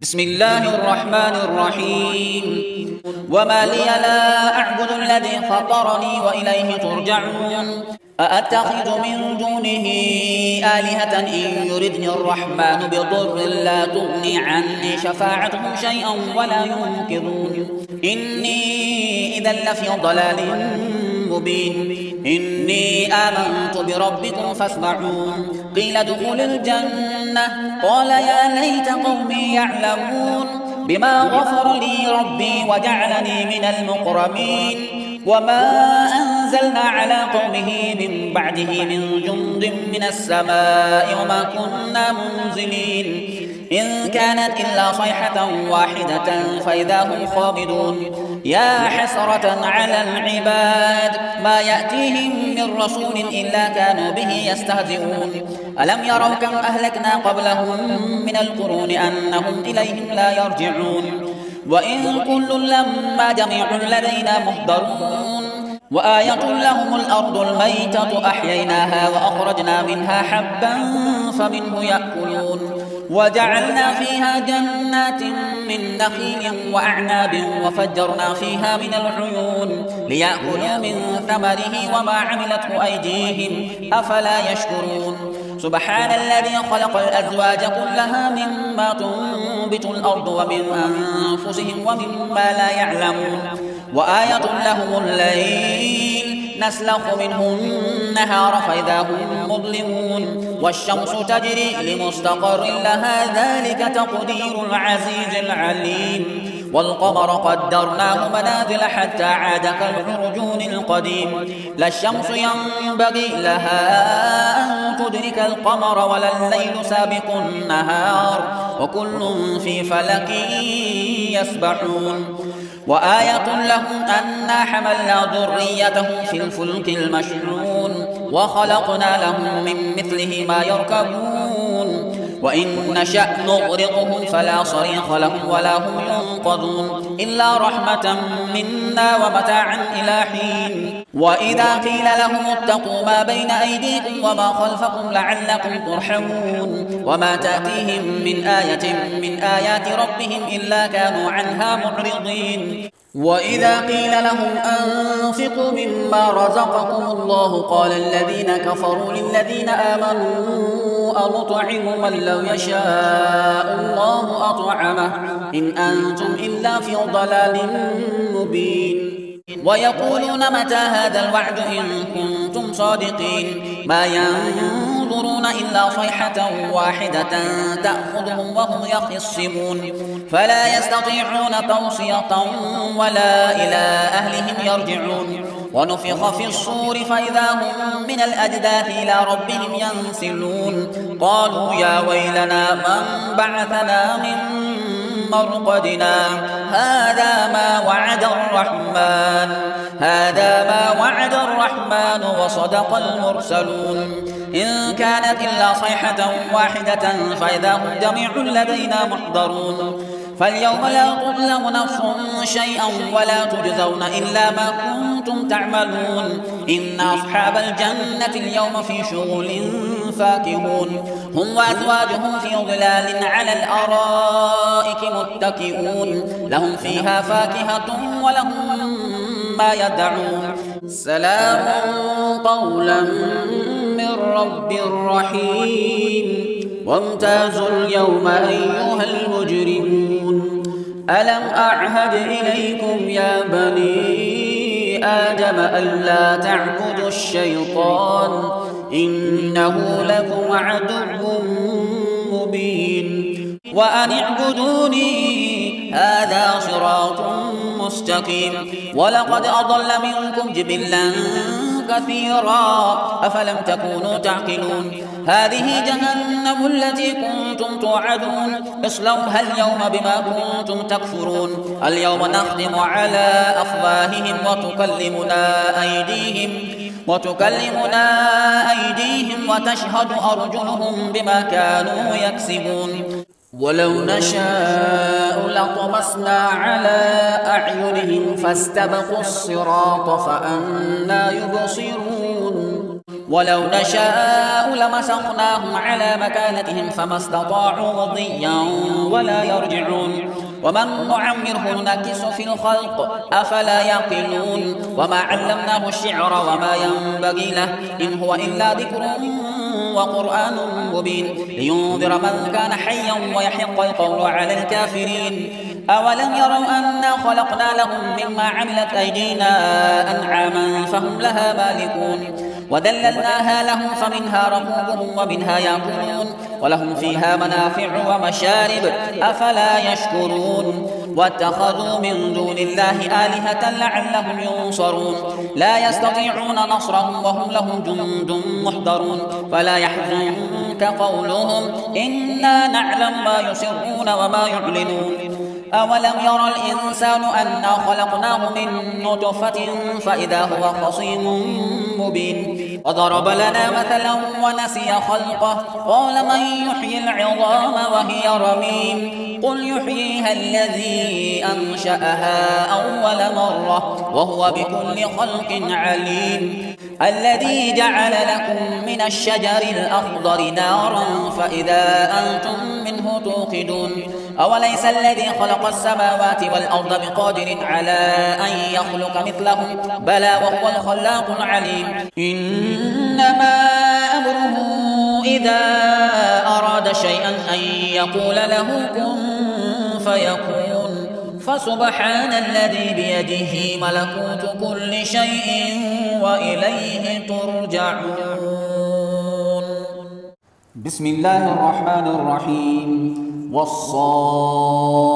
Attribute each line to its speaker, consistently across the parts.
Speaker 1: بسم الله الرحمن الرحيم وما لي لا أعبد الذي فطرني وإليه ترجعون أأتخذ من دونه آلهة إن يردني الرحمن بضر لا تغني عني شفاعتهم شيئا ولا ينقذون إني إذا لفي ضلال مبين إني آمنت بربكم فاسمعون قيل ادخل الجنة قال يا ليت قومي يعلمون بما غفر لي ربي وجعلني من المكرمين وما أنزلنا على قومه من بعده من جند من السماء وما كنا منزلين إن كانت إلا صيحة واحدة فإذا هم خامدون يا حسرة على العباد ما يأتيهم من رسول إلا كانوا به يستهزئون ألم يروا كم أهلكنا قبلهم من القرون أنهم إليهم لا يرجعون وإن كل لما جميع لدينا محضرون وآية لهم الأرض الميتة أحييناها وأخرجنا منها حبا فمنه يأكلون وجعلنا فيها جنات من نخيل وأعناب وفجرنا فيها من العيون ليأكلوا من ثمره وما عملته أيديهم أفلا يشكرون سبحان الذي خلق الأزواج كلها مما تنبت الأرض ومن أنفسهم ومما لا يعلمون وآية لهم الليل نسلخ منه النهار فإذا هم مظلمون والشمس تجري لمستقر لها ذلك تقدير العزيز العليم والقمر قدرناه منازل حتى عاد كالعرجون القديم لا الشمس ينبغي لها أن تدرك القمر ولا الليل سابق النهار وكل في فلك يسبحون وآية لهم أنا حملنا ذريتهم في الفلك المشحون وخلقنا لهم من مثله ما يركبون وإن نشأ نغرقهم فلا صريخ لهم ولا هم ينقذون إلا رحمة منا ومتاعا إلى حين وإذا قيل لهم اتقوا ما بين أيديكم وما خلفكم لعلكم ترحمون وما تأتيهم من آية من آيات ربهم إلا كانوا عنها معرضين وإذا قيل لهم أنفقوا مما رزقكم الله قال الذين كفروا للذين آمنوا أنطعم من لو يشاء الله أطعمه إن أنتم إلا في ضلال مبين ويقولون متى هذا الوعد إن كنتم صادقين ما ينظرون إلا صيحة واحدة تأخذهم وهم يخصمون فلا يستطيعون توصية ولا إلى أهلهم يرجعون ونفخ في الصور فإذا هم من الأجداث إلى ربهم ينسلون قالوا يا ويلنا من بعثنا من مرقدنا هذا ما وعد الرحمن وصدق المرسلون إن كانت إلا صيحة واحدة فإذا هم جميع لدينا محضرون فاليوم لا تظلم نفس شيئا ولا تجزون إلا ما كنتم تعملون إن أصحاب الجنة اليوم في شغل فاكهون هم وأزواجهم في ظلال على الأرائك متكئون لهم فيها فاكهة ولهم ما يدعون سلام قولا من رب رحيم وامتازوا اليوم أيها المجرمون ألم أعهد إليكم يا بني آدم ألا تعبدوا الشيطان إنه لكم عدو مبين وأن اعبدوني هذا صراط مستقيم ولقد أضل منكم جبلا كثيرا أفلم تكونوا تعقلون هذه جهنم التي كنتم توعدون اصلوها اليوم بما كنتم تكفرون اليوم نختم على أفواههم وتكلمنا أيديهم وتشهد أرجلهم بما كانوا يكسبون ولو نشاء لطمسنا على أعينهم فاستبقوا الصراط فأنى يبصرون ولو نشاء لمسخناهم على مكانتهم فما استطاعوا مضيا ولا يرجعون ومن نعمره ننكس في الخلق أفلا يعقلون وما علمناه الشعر وما ينبغي له إن هو إلا ذكر وقرآن مبين لينذر من كان حيا ويحق القول على الكافرين أولم يروا أنا خلقنا لهم مما عملت أيدينا أنعاما فهم لها مالكون وذللناها لهم فمنها ركوبهم ومنها يأكلون ولهم فيها منافع ومشارب أفلا يشكرون واتخذوا من دون الله آلهة لعلهم ينصرون لا يستطيعون نصرهم وهم لهم جند محضرون فلا يحزنك قولهم إنا نعلم ما يسرون وما يعلنون أولم يرى الإنسان أنا خلقناه من نطفة فإذا هو خصيم مبين وضرب لنا مثلا ونسي خلقه قال من يحيي العظام وهي رميم قل يحييها الذي أنشأها أول مرة وهو بكل خلق عليم الذي جعل لكم من الشجر الأخضر نارا فإذا أنتم منه توقدون أوليس الذي خلق السماوات والأرض بقادر على أن يخلق مثلهم بلى وهو الخلاق العليم إنما أمره إذا أراد شيئا أن يقول له كن فيكون فسبحان الذي بيده ملكوت كل شيء وإليه ترجعون.
Speaker 2: بسم الله الرحمن الرحيم والصافات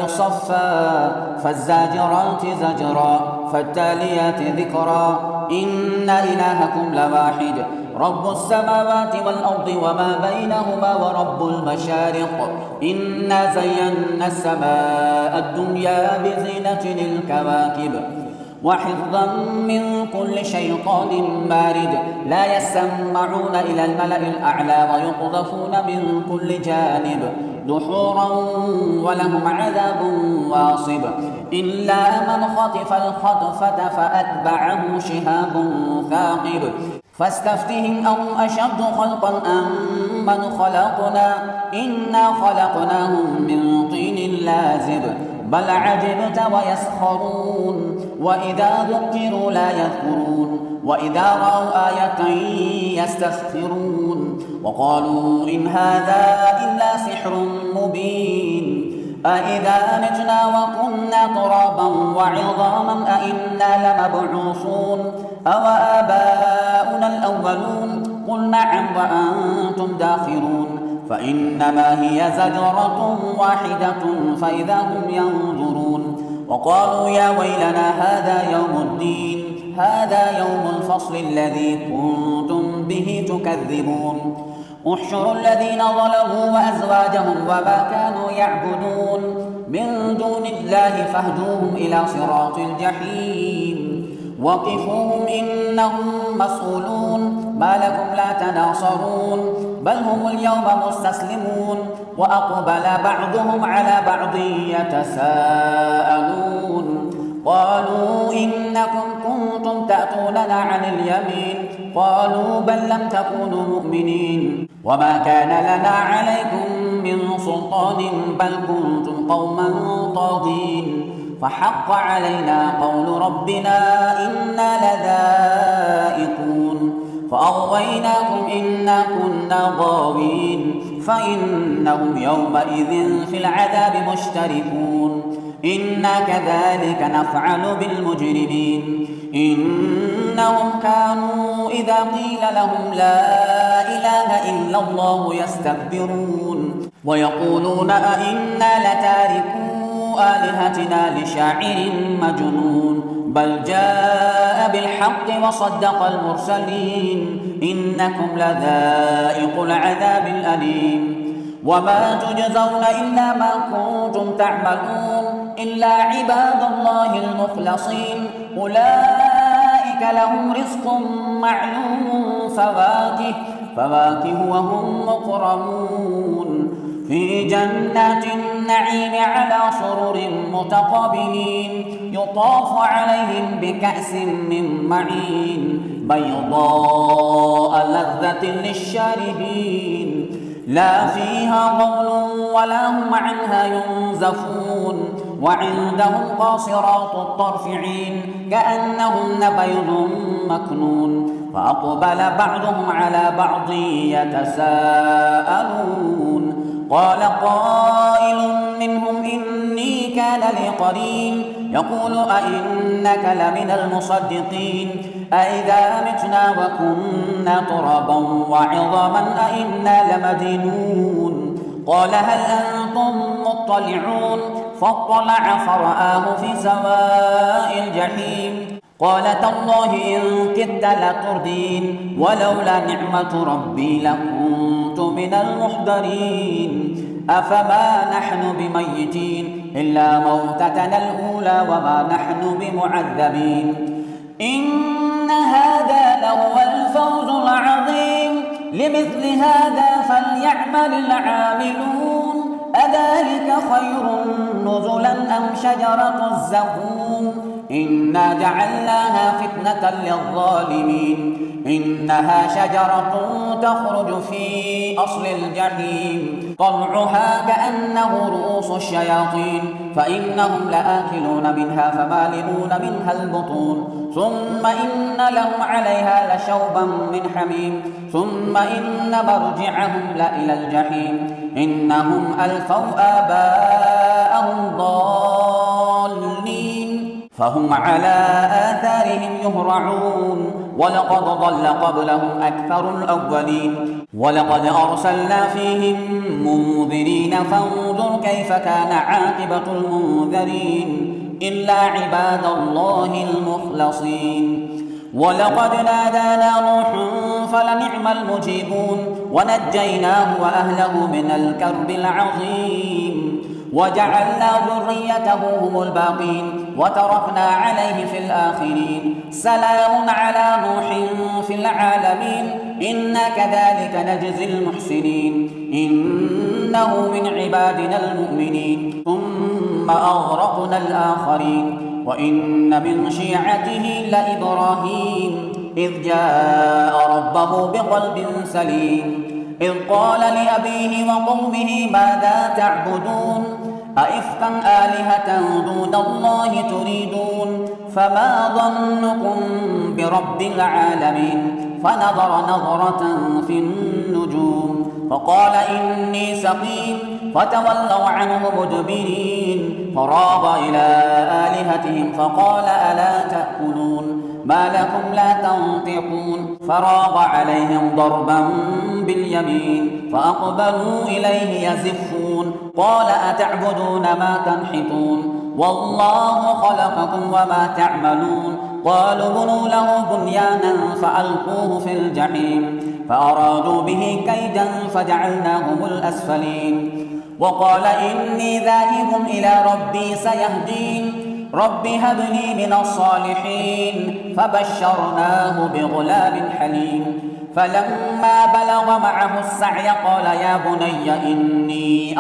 Speaker 2: صفا فالزاجرات زجرا فالتاليات ذكرا إن إلهكم لواحد رب السماوات والأرض وما بينهما ورب المشارق إنا زينا السماء الدنيا بزينة الكواكب وحفظا من كل شيطان مارد لا يسمعون إلى الملأ الأعلى ويقذفون من كل جانب دحورا ولهم عذاب واصب إلا من خطف الخطفة فأتبعه شهاب ثاقب فاستفتهم أهم أشد خلقا أم من خلقنا إنا خلقناهم من طين لازب بل عجبت ويسخرون وإذا ذكروا لا يذكرون وإذا رأوا آية يستسخرون وقالوا إن هذا إلا سحر مبين أإذا متنا وكنا ترابا وعظاما أإنا لمبعوثون أوآباؤنا الأولون قل نعم وأنتم داخرون فإنما هي زجرة واحدة فإذا هم ينظرون وقالوا يا ويلنا هذا يوم الدين هذا يوم الفصل الذي كنتم به تكذبون احشروا الذين ظلموا وأزواجهم وما كانوا يعبدون من دون الله فاهدوهم إلى صراط الجحيم وقفوهم إنهم مسؤولون ما لكم لا تناصرون بل هم اليوم مستسلمون وأقبل بعضهم على بعض يتساءلون قالوا إنكم كنتم تأتوننا عن اليمين قالوا بل لم تكونوا مؤمنين وما كان لنا عليكم من سلطان بل كنتم قوما طاغين فحق علينا قول ربنا إنا لذائقون فأغويناكم إنا كنا غاوين فإنهم يومئذ في العذاب مشتركون إنا كذلك نفعل بالمجرمين إنهم كانوا إذا قيل لهم لا إله إلا الله يستكبرون ويقولون أئنا لتاركو آلهتنا لشاعر مجنون بل جاء بالحق وصدق المرسلين إنكم لذائق العذاب الأليم وما تجزون إلا ما كنتم تعملون إلا عباد الله المخلصين أولئك لهم رزق معلوم فواكه وهم مكرمون في جنات النعيم على سرر متقابلين يطاف عليهم بكأس من معين بيضاء لذة للشاربين لا فيها غول ولا هم عنها ينزفون وعندهم قاصرات الطرف عين كأنهن بيض مكنون فأقبل بعضهم على بعض يتساءلون قال قائل منهم إني كان لي قرين يقول أئنك لمن المصدقين أئذا متنا وكنا ترابا وعظاما أئنا لمدينون قال هل أنتم مطلعون فاطلع فرآه في سواء الجحيم قال تالله إن كدت لتردين ولولا نعمة ربي لكنت من المحضرين أفما نحن بميتين إلا موتتنا الأولى وما نحن بمعذبين إن هذا لهو الفوز العظيم لمثل هذا فليعمل العاملون أذلك خير نزلا أم شجرة الزقوم إنا جعلناها فتنة للظالمين إنها شجرة تخرج في أصل الجحيم طلعها كأنه رؤوس الشياطين فإنهم لآكلون منها فمالئون منها البطون ثم إن لهم عليها لشوبا من حميم ثم إن مرجعهم لإلى الجحيم إنهم ألفوا آباءهم ضالين فهم على آثارهم يهرعون ولقد ضل قبلهم أكثر الأولين ولقد أرسلنا فيهم منذرين فانظر كيف كان عاقبة المنذرين إلا عباد الله المخلصين ولقد نادانا نوح فلنعم المجيبون ونجيناه وأهله من الكرب العظيم وجعلنا ذريته هم الباقين وتركنا عليه في الآخرين سلام على نوح في العالمين إنا كذلك نجزي المحسنين إنه من عبادنا المؤمنين ثم أغرقنا الآخرين وإن من شيعته لإبراهيم إذ جاء ربه بقلب سليم إذ قال لأبيه وقومه ماذا تعبدون أئفكا آلهة دون الله تريدون فما ظنكم برب العالمين فنظر نظرة في النجوم فقال إني سقيم فتولوا عنه مدبرين فراغ إلى آلهتهم فقال ألا تأكلون ما لكم لا تنطقون فراغ عليهم ضربا باليمين فأقبلوا إليه يزفون قال أتعبدون ما تنحتون والله خلقكم وما تعملون قالوا بنوا له بنيانا فألقوه في الجحيم فأرادوا به كيدا فجعلناهم الأسفلين وقال إني ذاهب إلى ربي سيهدين رب هب لي من الصالحين فبشرناه بغلام حليم فلما بلغ معه السعي قال يا بني إني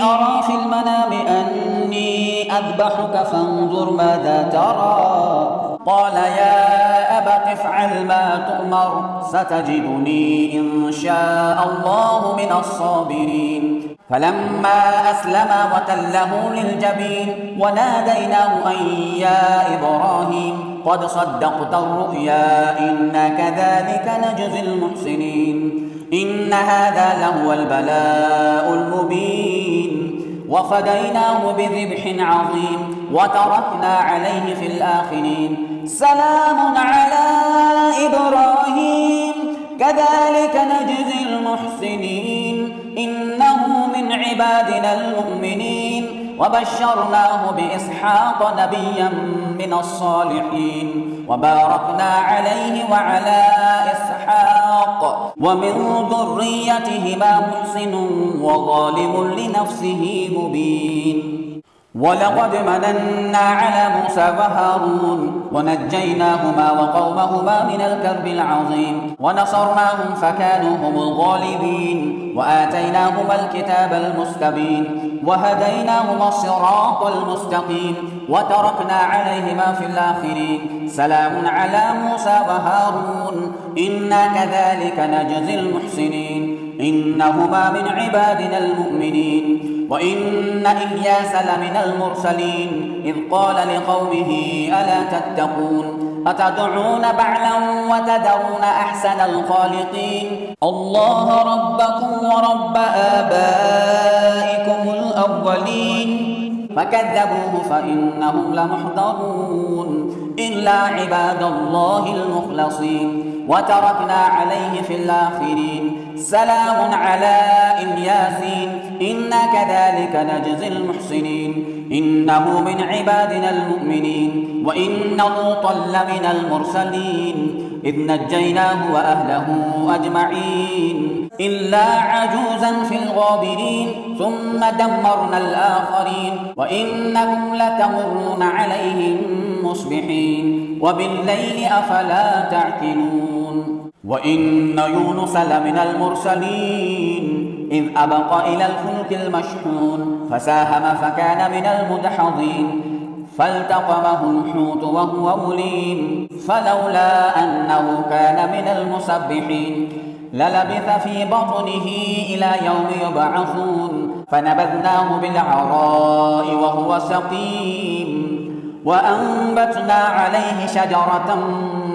Speaker 2: أرى في المنام أني أذبحك فانظر ماذا ترى قال يا أبت افعل ما تؤمر ستجدني إن شاء الله من الصابرين فلما أسلما وتله للجبين وناديناه أن يا إبراهيم قد صدقت الرؤيا إنا كذلك نجزي المحسنين إن هذا لهو البلاء المبين وفديناه بذبح عظيم وتركنا عليه في الآخرين سلام على إبراهيم كذلك نجزي المحسنين إنه من عبادنا المؤمنين وبشرناه بإسحاق نبيا من الصالحين وباركنا عليه وعلى إسحاق ومن ذريتهما محسن وظالم لنفسه مبين ولقد مننا على موسى وهارون ونجيناهما وقومهما من الكرب العظيم ونصرناهم فكانوا هم الغالبين وآتيناهما الكتاب المستبين وهديناهما الصراط المستقيم وتركنا عليهما في الآخرين سلام على موسى وهارون إنا كذلك نجزي المحسنين إنهما من عبادنا المؤمنين وإن إلياس لمن المرسلين إذ قال لقومه ألا تتقون أتدعون بعلا وتذرون أحسن الخالقين الله ربكم ورب آبائكم الأولين فكذبوه فإنهم لمحضرون إلا عباد الله المخلصين وتركنا عليه في الآخرين سلام على إلياسين إنا كذلك نجزي المحسنين إنه من عبادنا المؤمنين وإن لوطا لمن المرسلين إذ نجيناه وأهله أجمعين إلا عجوزا في الغابرين ثم دمرنا الآخرين وإنكم لتمرون عليهم مصبحين وبالليل أفلا تعقلون وإن يونس لمن المرسلين إذ أبق إلى الفلك المشحون فساهم فكان من المدحضين فالتقمه الحوت وهو مليم فلولا أنه كان من المسبحين للبث في بطنه إلى يوم يبعثون فنبذناه بالعراء وهو سقيم وأنبتنا عليه شجرة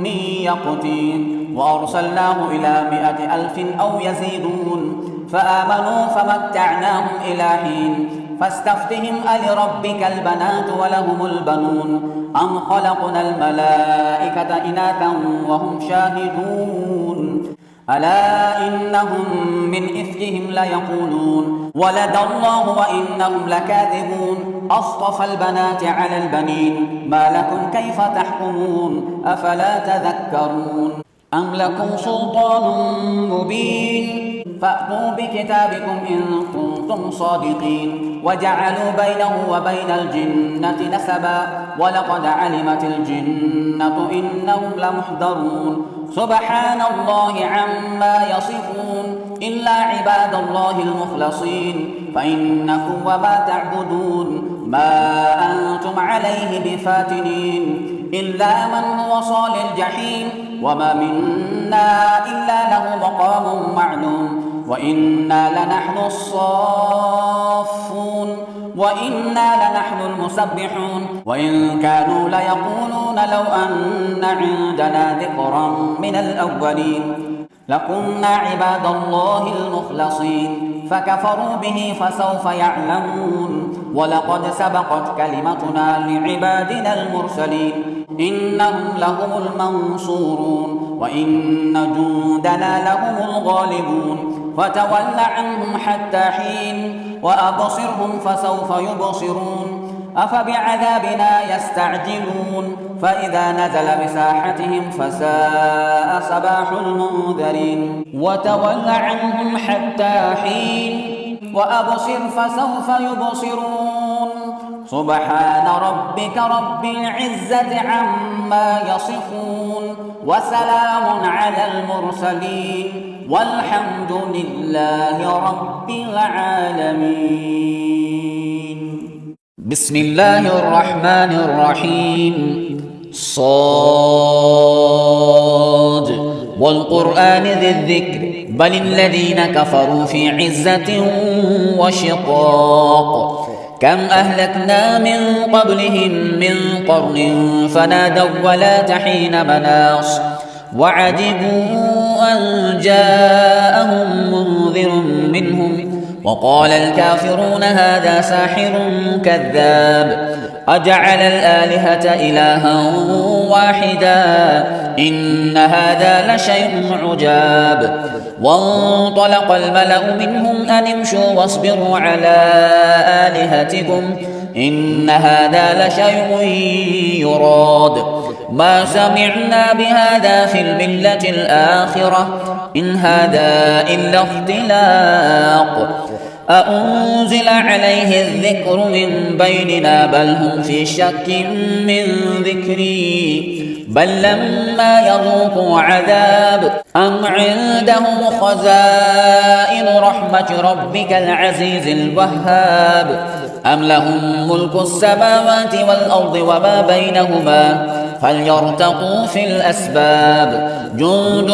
Speaker 2: من يقطين وأرسلناه إلى 100,000 أو يزيدون فآمنوا فمتعناهم إلى حين فاستفتهم ألربك البنات ولهم البنون أم خلقنا الملائكة إناثا وهم شاهدون ألا إنهم من إفكهم ليقولون ولد الله وإنهم لكاذبون أصطفى البنات على البنين ما لكم كيف تحكمون أفلا تذكرون أم لكم سلطان مبين فأتوا بكتابكم إن كنتم صادقين وجعلوا بينه وبين الجنة نسبا ولقد علمت الجنة إنهم لمحضرون سبحان الله عما يصفون إلا عباد الله المخلصين فإنكم وما تعبدون ما أنتم عليه بفاتنين إلا من هو صال الجحيم وما منا إلا له مقام معلوم وإنا لنحن الصافون وإنا لنحن المسبحون وإن كانوا ليقولون لو أن عندنا ذكرا من الأولين لكنا عباد الله المخلصين فكفروا به فسوف يعلمون ولقد سبقت كلمتنا لعبادنا المرسلين إنهم لهم المنصورون وإن جندنا لهم الغالبون فتول عنهم حتى حين وأبصرهم فسوف يبصرون أفبعذابنا يستعجلون فإذا نزل بساحتهم فساء صباح المنذرين وتول عنهم حتى حين وأبصر فسوف يبصرون سبحان ربك رب العزة عما يصفون وسلام على المرسلين والحمد لله رب العالمين
Speaker 1: بسم الله الرحمن الرحيم صاد والقرآن ذي الذكر بل الذين كفروا في عزة وشقاق كم أهلكنا من قبلهم من قرن فنادوا ولا تحين مناص وعجبوا أن جاءهم منذر منهم وقال الكافرون هذا ساحر كذاب أجعل الآلهة إلها واحدا إن هذا لشيء عجاب وانطلق الملأ منهم أن امشوا واصبروا على آلهتكم إن هذا لشيء يراد ما سمعنا بهذا في الملة الآخرة إن هذا إلا اختلاق أأنزل عليه الذكر من بيننا بل هم في شك من ذكري بل لما يذوقوا عذاب أم عندهم خزائن رحمة ربك العزيز الوهاب أم لهم ملك السماوات والأرض وما بينهما فليرتقوا في الأسباب جند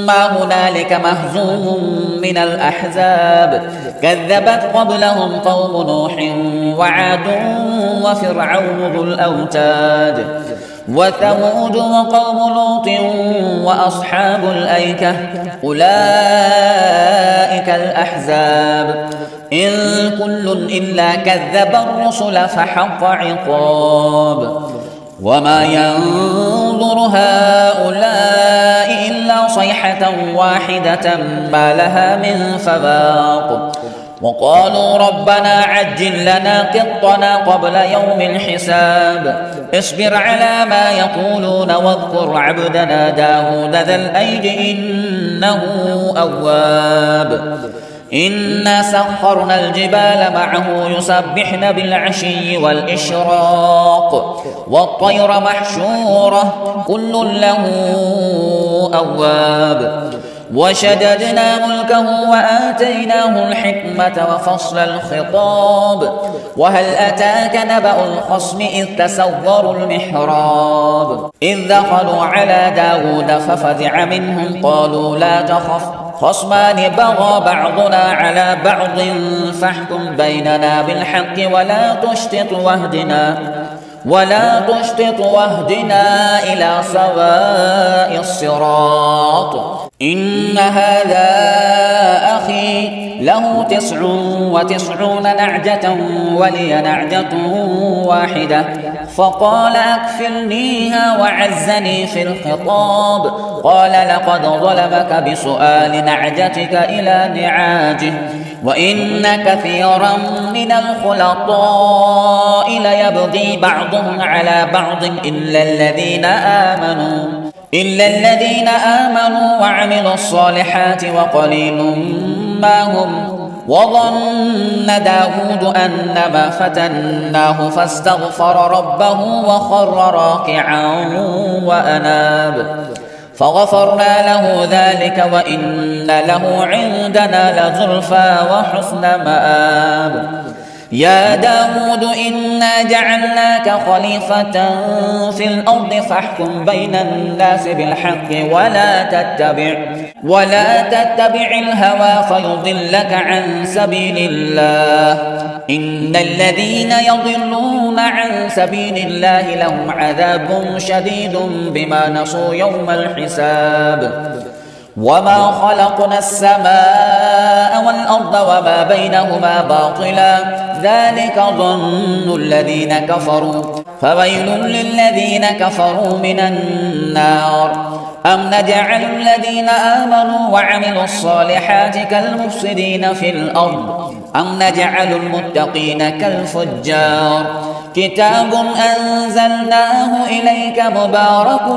Speaker 1: ما هنالك مهزوم من الأحزاب كذبت قبلهم قوم نوح وعاد وفرعون ذو الأوتاد وثمود وقوم لوط وأصحاب الأيكة أولئك الأحزاب إن كل إلا كذب الرسل فحق عقاب وما ينظر هؤلاء إلا صيحة واحدة ما لها من فواق وقالوا ربنا عجل لنا قطنا قبل يوم الحساب اصبر على ما يقولون واذكر عبدنا داود ذا الأيد إنه أواب إنا سخرنا الجبال معه يسبحن بالعشي والإشراق والطير محشورة كل له أواب وشددنا ملكه وآتيناه الحكمة وفصل الخطاب وهل أتاك نبأ الخصم إذ تسوروا المحراب إذ دخلوا على داود ففزع منهم قالوا لا تخف خصمان بغى بعضنا على بعض فاحكم بيننا بالحق ولا تشطط واهدنا إلى سواء الصراط إن هذا أخي له 99 نعجة ولي نعجة واحدة فقال أكفلنيها وعزني في الخطاب قال لقد ظلمك بسؤال نعجتك إلى نعاجه وإن كثيرا من الخلطاء ليبغي بعضهم على بعض إلا الذين آمنوا وعملوا الصالحات وقليل ما هم وظن داود أنما فتناه فاستغفر ربه وخر راكعا وأناب فغفرنا له ذلك وإن له عندنا لزلفى وحسن مآب يا داود إنا جعلناك خليفة في الأرض فاحكم بين الناس بالحق ولا تتبع الهوى فيضلك عن سبيل الله إن الذين يضلون عن سبيل الله لهم عذاب شديد بما نسوا يوم الحساب وما خلقنا السماء والأرض وما بينهما باطلا ذلك ظن الذين كفروا فويل للذين كفروا من النار أم نجعل الذين آمنوا وعملوا الصالحات كالمفسدين في الأرض أم نجعل المتقين كالفجار كتاب أنزلناه إليك مبارك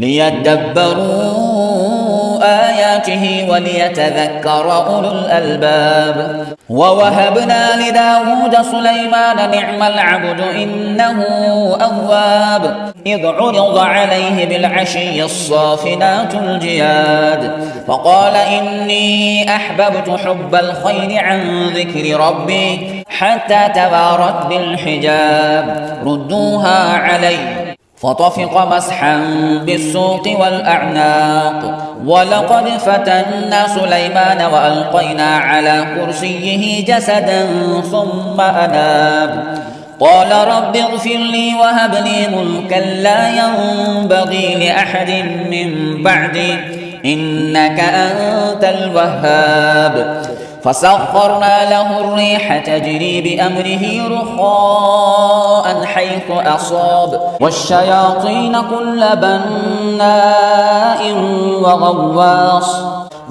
Speaker 1: ليدبروا آياته وليتذكر أولو الألباب ووهبنا لداود سليمان نعم العبد إنه أواب إذ عرض عليه بالعشي الصافنات الجياد فقال إني أحببت حب الخير عن ذكر ربي حتى توارت بالحجاب ردوها علي فطفق مسحا بالسوق والأعناق ولقد فتنا سليمان وألقينا على كرسيه جسدا ثم أناب قال رب اغفر لي وهب لي ملكا لا ينبغي لأحد من بعدي إنك أنت الوهاب فسخرنا له الريح تجري بأمره رخاء حيث أصاب والشياطين كل بناء وغواص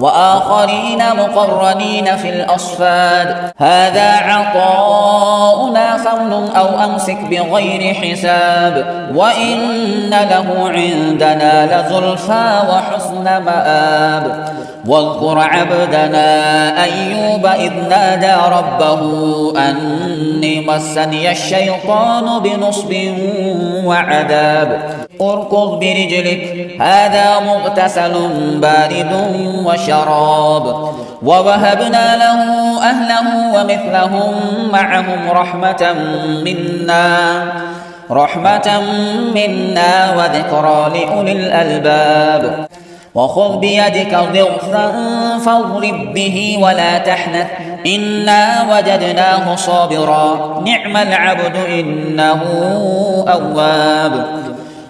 Speaker 1: وآخرين مقرنين في الأصفاد هذا عطاؤنا فامنن أو أمسك بغير حساب وإن له عندنا لزلفى وحسن مآب واذكر عبدنا أيوب إذ نادى ربه أني مسني الشيطان بنصب وعذاب اركض برجلك هذا مغتسل بارد وشراب ووهبنا له أهله ومثلهم معهم رحمة منا وذكرى لأولي الألباب وخذ بيدك ضغثا فاضرب به ولا تحنث إنا وجدناه صابرا نعم العبد إنه أواب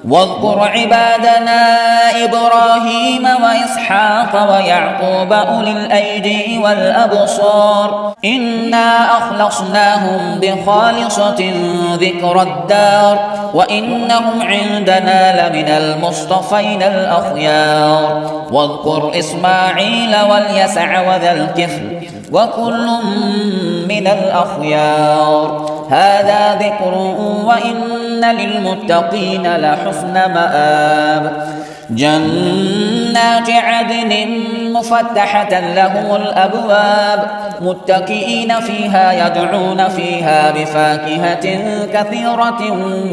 Speaker 1: واذكر عبادنا إبراهيم وإسحاق ويعقوب أولي الأيدي والأبصار إنا أخلصناهم بخالصة ذكر الدار وإنهم عندنا لمن المصطفين الأخيار واذكر إسماعيل واليسع وذا الكفل وكل من الأخيار هذا ذكر وإن للمتقين لحسن مآب جنات عدن مفتحة لهم الأبواب متكئين فيها يدعون فيها بفاكهة كثيرة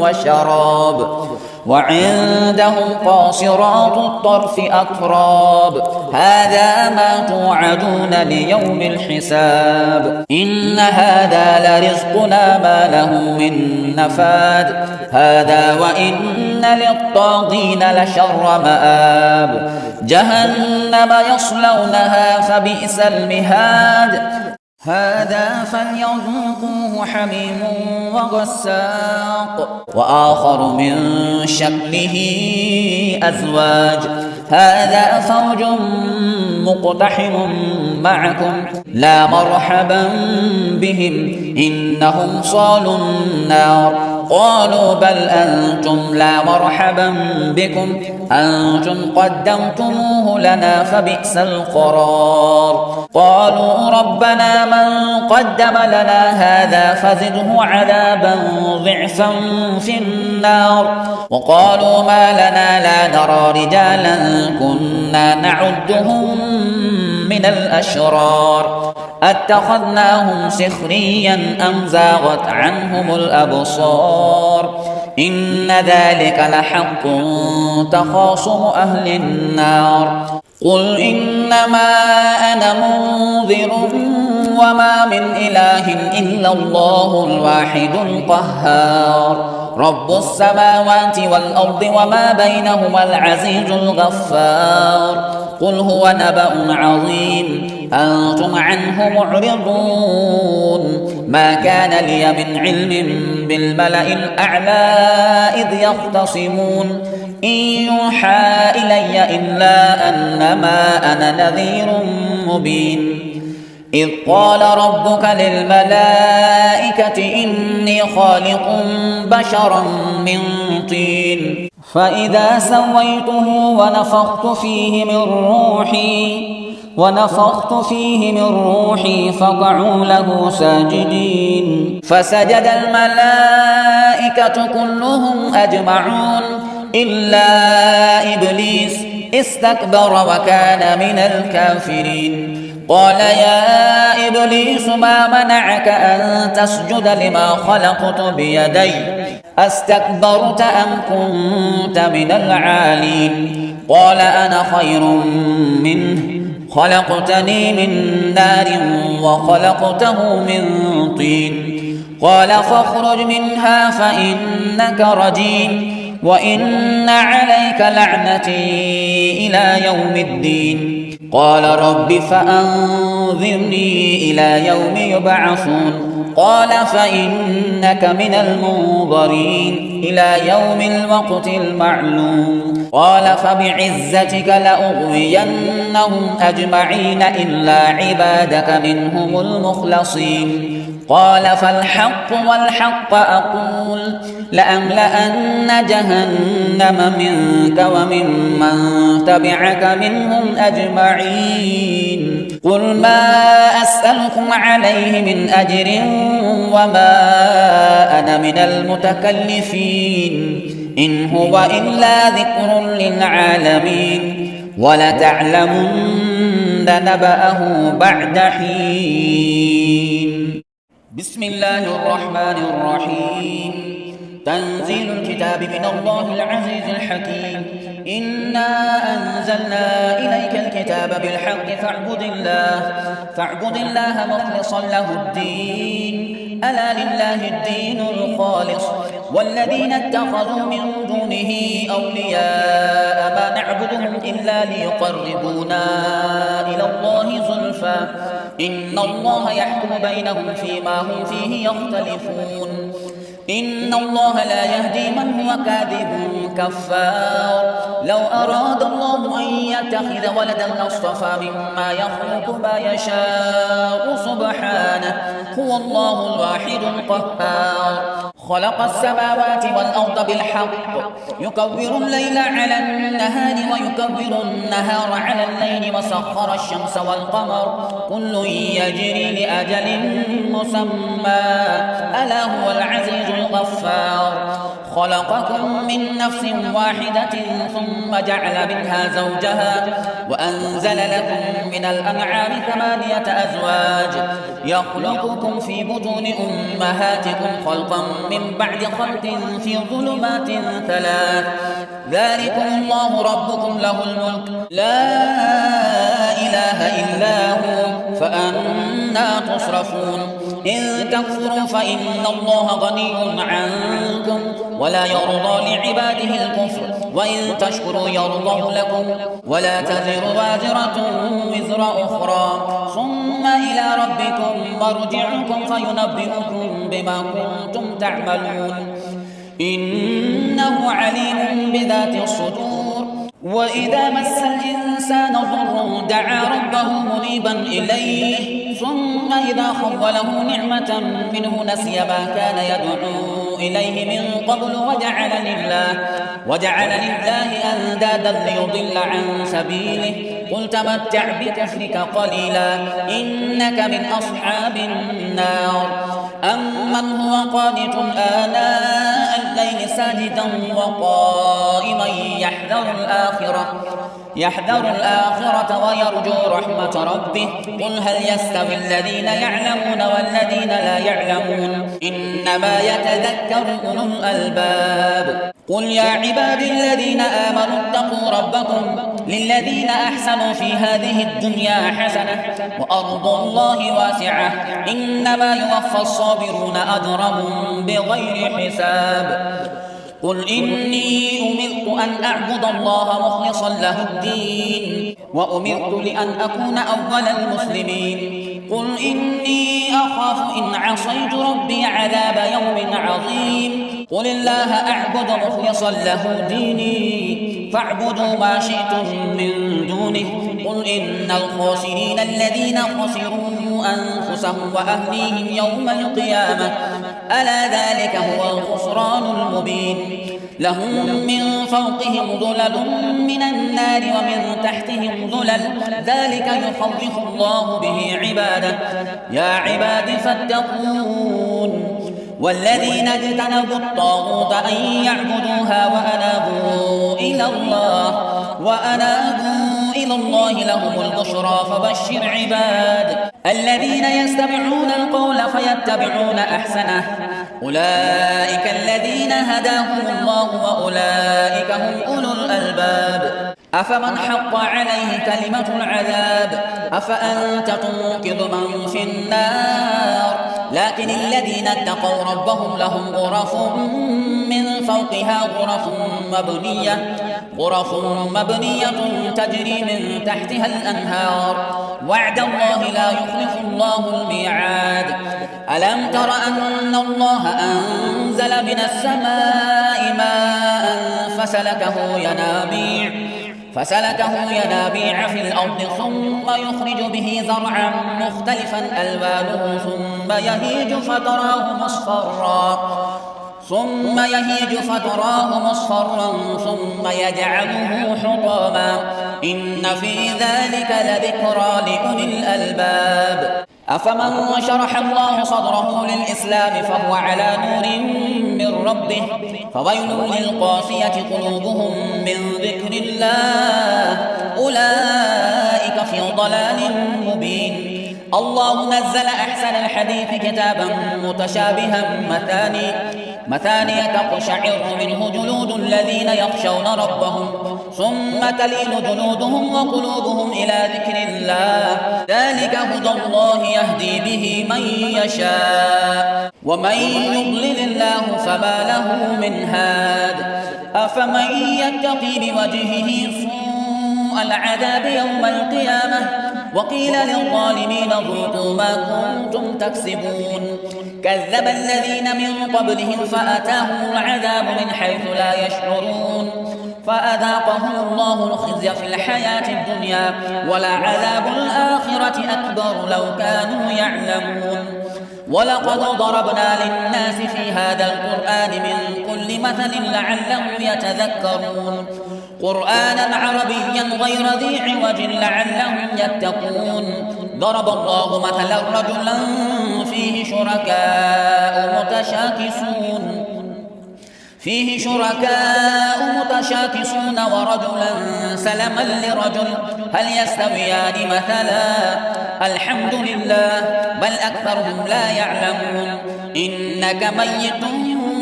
Speaker 1: وشراب وعندهم قاصرات الطرف أتراب هذا ما توعدون ليوم الحساب إن هذا لرزقنا ما له من نفاد هذا وإن للطاغين لشر مآب جهنم يصلونها فبئس المهاد هذا فليذوقوه حميم وغساق وآخر من شكله أزواج هذا فوج مقتحم معكم لا مرحبا بهم إنهم صالوا النار قالوا بل أنتم لا مرحبا بكم أنتم قدمتموه لنا فبئس القرار قالوا ربنا من قدم لنا هذا فزده عذابا ضعفا في النار وقالوا ما لنا لا نرى رجالا كنا نعدهم من الأشرار أتخذناهم سخريا أم زاغت عنهم الأبصار إن ذلك لحق تخاصم أهل النار قل إنما أنا منذر وما من إله إلا الله الواحد القهار رب السماوات والأرض وما بينهما العزيز الغفار قل هو نبأ عظيم أنتم عنه معرضون ما كان لي من علم بالملأ الأعلى إذ يختصمون إن يوحى إلي إلا أنما أنا نذير مبين إذ قال ربك للملائكة إني خالق بشرا من طين فإذا سويته ونفخت فيه من روحي فقعوا له ساجدين فسجد الملائكة كلهم أجمعون إلا إبليس استكبر وكان من الكافرين قال يا إبليس ما منعك أن تسجد لما خلقت بيدي أستكبرت أم كنت من العالين قال أنا خير منه خلقتني من نار وخلقته من طين قال فاخرج منها فإنك رجيم وإن عليك لعنتي إلى يوم الدين قال رب فأنظرني إلى يوم يبعثون قال فإنك من المنظرين إلى يوم الوقت المعلوم قال فبعزتك لأغوينهم أجمعين إلا عبادك منهم المخلصين قال فالحق والحق أقول لأملأن جهنم منك وممن تبعك منهم أجمعين قل ما أسألكم عليه من أجر وما أنا من المتكلفين إن هو إلا ذكر للعالمين ولتعلمن نبأه بعد حين. بسم الله الرحمن الرحيم. تنزيل الكتاب من الله العزيز الحكيم. إنا أنزلنا إليك الكتاب بالحق فاعبد الله مخلصا له الدين ألا لله الدين الخالص والذين اتخذوا من دونه أولياء ما نعبدهم إلا ليقربونا إلى الله زلفى إن الله يحكم بينهم فيما هم فيه يختلفون إن الله لا يهدي من هو كاذب كفار لو أراد الله أن يتخذ ولدا لاصطفى مما يخلق ما يشاء سبحانه هو الله الواحد القهار خلق السماوات والأرض بالحق يكور الليل على النهار ويكور النهار على الليل وسخر الشمس والقمر كل يجري لأجل مسمى ألا هو العزيز الغفار خلقكم من نفس واحدة ثم جعل منها زوجها وأنزل لكم من الأنعام 8 أزواج يخلقكم في بطون أمهاتكم خلقا من بعد خلق في ظلمات 3 ذلكم الله ربكم له الملك لا إله إلا هو فأنا تصرفون إن تكفروا فإن الله غني عنكم ولا يرضى لعباده الكفر وإن تشكروا يرضه لكم ولا تزر وازرة وزر أخرى ثم إلى ربكم مرجعكم فينبئكم بما كنتم تعملون إنه عليم بذات الصدور وإذا مس الإنسان ضر دعا ربه منيبا إليه ثم إذا خوله نعمة منه نسي ما كان يدعو إليه من قبل وجعل لله أندادا ليضل عن سبيله قل تمتع بكفرك قليلا إنك من أصحاب النار أمن هو قانت آناء الليل ساجدا وقائما يحذر الآخرة ويرجو رحمة ربه قل هل يستوي الذين يعلمون والذين لا يعلمون إنما يتذكر أولو الألباب قل يا عبادي الذين آمنوا اتقوا ربكم للذين أحسنوا في هذه الدنيا حسنة وأرض الله واسعة إنما يوفى الصابرون أجرهم بغير حساب قل إني أمرت أن أعبد الله مخلصا له الدين وأمرت لأن أكون أول المسلمين قل إني أخاف إن عصيت ربي عذاب يوم عظيم قل الله أعبد مخلصا له ديني فاعبدوا ما شئتم من دونه قل إن الخاسرين الذين خسروا أنفسهم وأهليهم يوم القيامة ألا ذلك هو الخسران المبين لهم من فوقهم ظلل من النار ومن تحتهم ظلل ذلك يخوف الله به عباده يا عباد فاتقون والذين اجتنبوا الطاغوت أن يعبدوها وأنابوا إلى الله لهم البشرى فبشر عباد الذين يستمعون القول فيتبعون أحسنه أولئك الذين هداهم الله وأولئك هم أولو الألباب أفمن حق عليه كلمة العذاب أفأنت تنقذ من في النار لكن الذين اتقوا ربهم لهم غرف من فوقها غرف مبنية تجري من تحتها الأنهار وعد الله لا يخلف الله الميعاد ألم تر أن الله أنزل من السماء ماء فسلكه ينابيع في الأرض ثم يخرج به زرعا مختلفا ألوانه ثم يهيج فتراه مصفرا ثم يجعله حطاما إن في ذلك لذكرى لأولي الألباب أفمن شرح الله صدره للإسلام فهو على نور من ربه فويل للقاسية قلوبهم من ذكر الله أولئك في ضلال مبين الله نزل أحسن الحديث كتابا متشابها مثانية تقشعر منه جلود الذين يخشون ربهم ثم تلين جلودهم وقلوبهم إلى ذكر الله ذلك هدى الله يهدي به من يشاء ومن يضلل الله فما له من هاد أفمن يتقي بوجهه سوء العذاب يوم القيامة وقيل للظالمين ذوقوا ما كنتم تكسبون كذب الذين من قبلهم فأتاهم العذاب من حيث لا يشعرون فأذاقهم الله الخزي في الحياة الدنيا ولعذاب الآخرة أكبر لو كانوا يعلمون ولقد ضربنا للناس في هذا القرآن من كل مثل لعلهم يتذكرون قرآنا عربيا غير ذي عوج لعلهم يتقون ضرب الله مثلا رجلا فيه شركاء متشاكسون ورجلا سلما لرجل هل يستويان مثلا الحمد لله بل أكثرهم لا يعلمون إنك ميت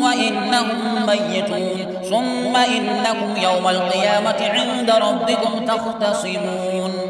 Speaker 1: وإنهم ميتون ثم إنكم يوم القيامة عند ربكم تختصمون